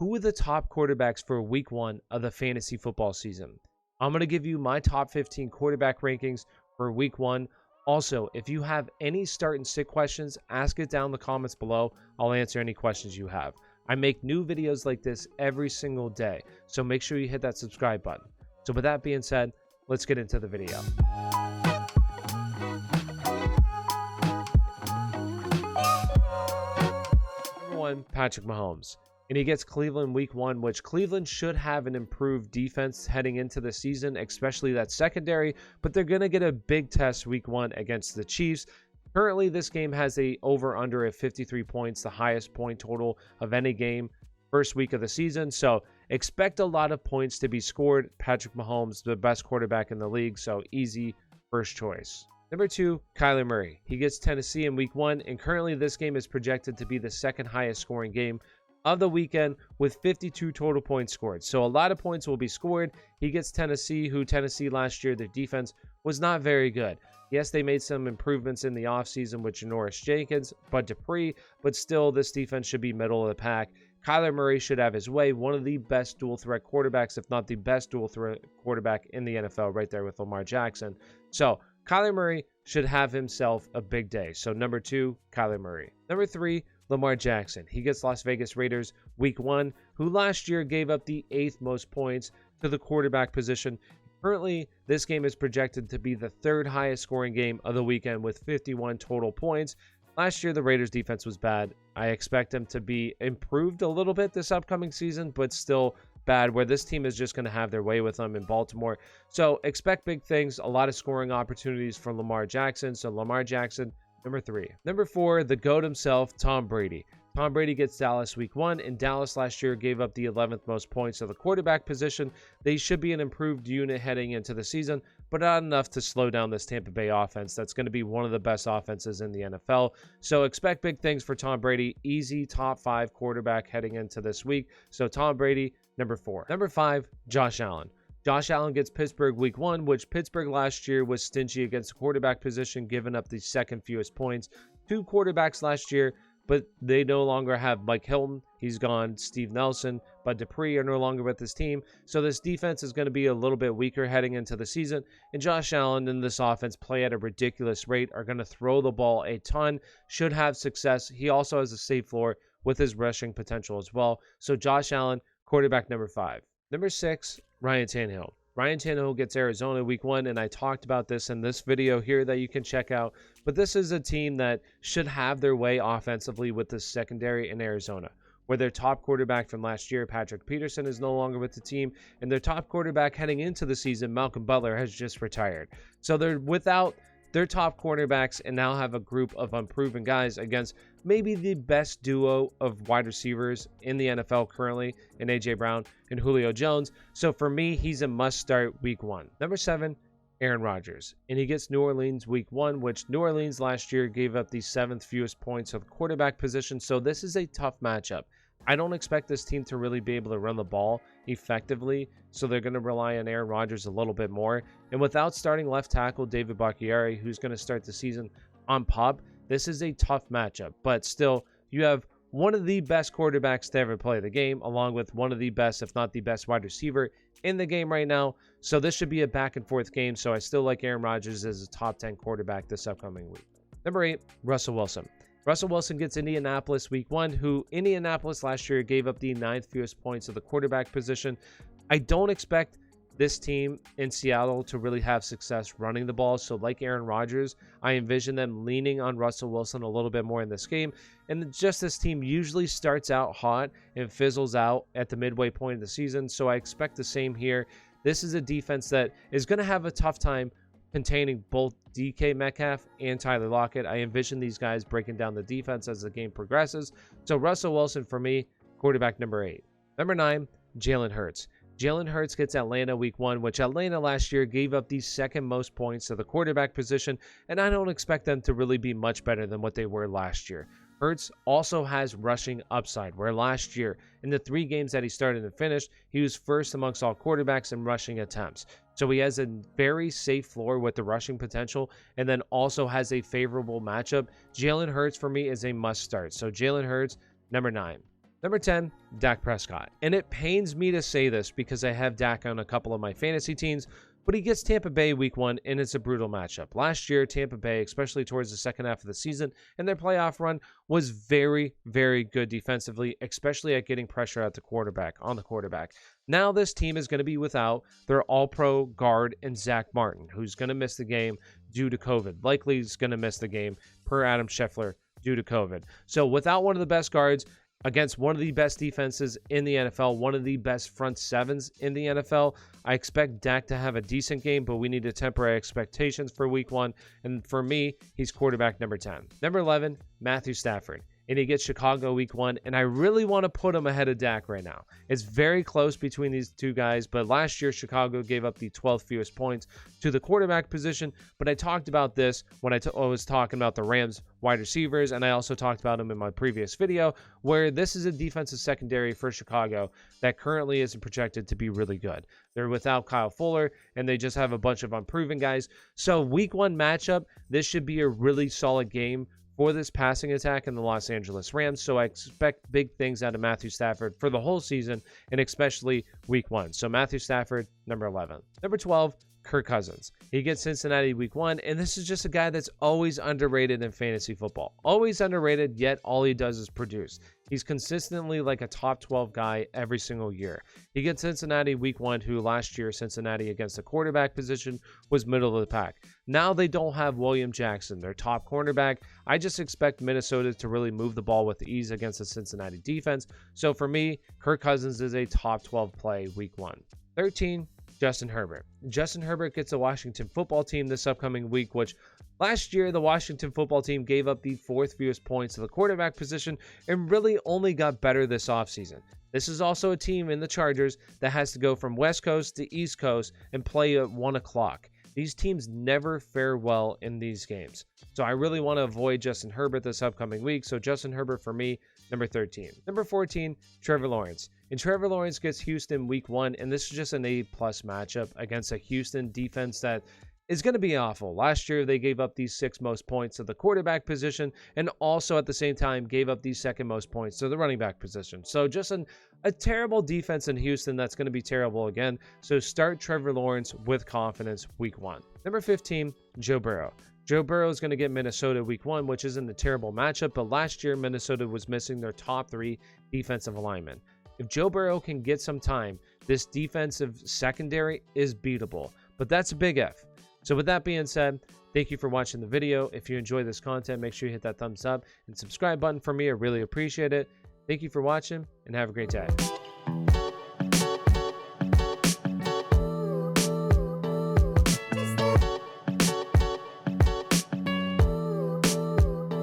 who are the top quarterbacks for week 1 of the fantasy football season. I'm going to give you my top 15 quarterback rankings for week 1. Also, if you have any start and sit questions, ask it down in the comments below. I'll answer any questions you have. I make new videos like this every single day, so make sure you hit that subscribe button. So with that being said, let's get into the video. Number 1, Patrick Mahomes. And he gets Cleveland week 1, which Cleveland should have an improved defense heading into the season, especially that secondary, but they're going to get a big test week 1 against the Chiefs. Currently, this game has a over-under of 53 points, the highest point total of any game first week of the season. So expect a lot of points to be scored. Patrick Mahomes, the best quarterback in the league, so easy first choice. Number 2, Kyler Murray. He gets Tennessee in week 1, and currently this game is projected to be the second highest scoring game of the weekend with 52 total points scored. So a lot of points will be scored. He gets Tennessee, who Tennessee last year, their defense was not very good. Yes, they made some improvements in the offseason with Janoris Jenkins, Bud Dupree, but still this defense should be middle of the pack. Kyler Murray should have his way. One of the best dual threat quarterbacks, if not the best dual threat quarterback in the NFL, right there with Lamar Jackson. So Kyler Murray should have himself a big day. So number 2, Kyler Murray. Number 3, Lamar Jackson. He gets Las Vegas Raiders week 1, who last year gave up the 8th most points to the quarterback position. Currently, this game is projected to be the 3rd highest scoring game of the weekend with 51 total points. Last year, the Raiders defense was bad. I expect them to be improved a little bit this upcoming season, but still bad, where this team is just going to have their way with them in Baltimore. So expect big things, a lot of scoring opportunities for Lamar Jackson. So Lamar Jackson, number 3. Number 4, the GOAT himself, Tom Brady. Tom Brady gets Dallas week 1, and Dallas last year gave up the 11th most points to the quarterback position. They should be an improved unit heading into the season, but not enough to slow down this Tampa Bay offense. That's going to be one of the best offenses in the NFL. So expect big things for Tom Brady. Easy top 5 quarterback heading into this week. So Tom Brady, number 4. Number 5, Josh Allen. Josh Allen gets Pittsburgh week 1, which Pittsburgh last year was stingy against the quarterback position, giving up the 2nd fewest points. 2 quarterbacks last year, but they no longer have Mike Hilton. He's gone. Steve Nelson, Bud Dupree are no longer with this team. So this defense is going to be a little bit weaker heading into the season. And Josh Allen and this offense play at a ridiculous rate, are going to throw the ball a ton, should have success. He also has a safe floor with his rushing potential as well. So Josh Allen, quarterback number 5. Number 6, Ryan Tannehill. Ryan Tannehill gets Arizona week 1, and I talked about this in this video here that you can check out. But this is a team that should have their way offensively with the secondary in Arizona, where their top quarterback from last year, Patrick Peterson, is no longer with the team, and their top quarterback heading into the season, Malcolm Butler, has just retired. So they're without their top quarterbacks and now have a group of unproven guys against maybe the best duo of wide receivers in the NFL currently in A.J. Brown and Julio Jones. So for me, he's a must-start week 1. Number 7, Aaron Rodgers. And he gets New Orleans week 1, which New Orleans last year gave up the 7th fewest points of the quarterback position. So this is a tough matchup. I don't expect this team to really be able to run the ball effectively, so they're going to rely on Aaron Rodgers a little bit more. And without starting left tackle David Bakhtiari, who's going to start the season on PUP, this is a tough matchup. But still, you have one of the best quarterbacks to ever play the game, along with one of the best, if not the best, wide receiver in the game right now. So this should be a back-and-forth game, so I still like Aaron Rodgers as a top 10 quarterback this upcoming week. Number 8, Russell Wilson. Russell Wilson gets Indianapolis week 1, who Indianapolis last year gave up the 9th fewest points of the quarterback position. I don't expect this team in Seattle to really have success running the ball. So like Aaron Rodgers, I envision them leaning on Russell Wilson a little bit more in this game. And just this team usually starts out hot and fizzles out at the midway point of the season. So I expect the same here. This is a defense that is going to have a tough time containing both DK Metcalf and Tyler Lockett. I envision these guys breaking down the defense as the game progresses. So Russell Wilson for me, quarterback number 8. Number 9, Jalen Hurts. Jalen Hurts gets Atlanta week 1, which Atlanta last year gave up the 2nd most points to the quarterback position, and I don't expect them to really be much better than what they were last year. Hurts also has rushing upside, where last year, in the 3 games that he started and finished, he was first amongst all quarterbacks in rushing attempts. So he has a very safe floor with the rushing potential, and then also has a favorable matchup. Jalen Hurts for me is a must start. So Jalen Hurts, number 9. Number 10, Dak Prescott. And it pains me to say this because I have Dak on a couple of my fantasy teams, but he gets Tampa Bay week 1, and it's a brutal matchup. Last year, Tampa Bay, especially towards the second half of the season and their playoff run, was very, very good defensively, especially at getting pressure at the quarterback, on the quarterback. Now this team is going to be without their all-pro guard and Zach Martin, who's going to miss the game due to COVID. Likely is going to miss the game, per Adam Scheffler, due to COVID. So without one of the best guards, against one of the best defenses in the NFL, one of the best front sevens in the NFL, I expect Dak to have a decent game, but we need to temper our expectations for week 1. And for me, he's quarterback number 10. Number 11, Matthew Stafford. And he gets Chicago week 1, and I really want to put him ahead of Dak right now. It's very close between these two guys, but last year Chicago gave up the 12th fewest points to the quarterback position, but I talked about this when I was talking about the Rams wide receivers, and I also talked about them in my previous video, where this is a defensive secondary for Chicago that currently isn't projected to be really good. They're without Kyle Fuller, and they just have a bunch of unproven guys. So week 1 matchup, this should be a really solid game for this passing attack in the Los Angeles Rams. So I expect big things out of Matthew Stafford for the whole season, and especially week 1. So Matthew Stafford, number 11. Number 12, Kirk Cousins. He gets Cincinnati week 1, and this is just a guy that's always underrated in fantasy football. Always underrated, yet all he does is produce. He's consistently like a top 12 guy every single year. He gets Cincinnati week 1, who last year Cincinnati against the quarterback position was middle of the pack. Now they don't have William Jackson, their top cornerback. I just expect Minnesota to really move the ball with ease against the Cincinnati defense. So for me, Kirk Cousins is a top 12 play week 1. 13, Justin Herbert. Justin Herbert gets the Washington football team this upcoming week, which last year the Washington football team gave up the 4th fewest points to the quarterback position and really only got better this offseason. This is also a team in the Chargers that has to go from West Coast to East Coast and play at 1 o'clock. These teams never fare well in these games. So I really want to avoid Justin Herbert this upcoming week. So Justin Herbert for me, number 13. Number 14, Trevor Lawrence. And Trevor Lawrence gets Houston week 1, and this is just an A+ matchup against a Houston defense that is going to be awful. Last year, they gave up the 6th most points to the quarterback position, and also at the same time gave up the 2nd most points to the running back position. So just a terrible defense in Houston that's going to be terrible again. So start Trevor Lawrence with confidence week 1. Number 15, Joe Burrow. Joe Burrow is going to get Minnesota week 1, which isn't a terrible matchup, but last year Minnesota was missing their top 3 defensive alignment. If Joe Burrow can get some time, this defensive secondary is beatable, but that's a big if. So with that being said, thank you for watching the video. If you enjoy this content, make sure you hit that thumbs up and subscribe button for me. I really appreciate it. Thank you for watching, and have a great day.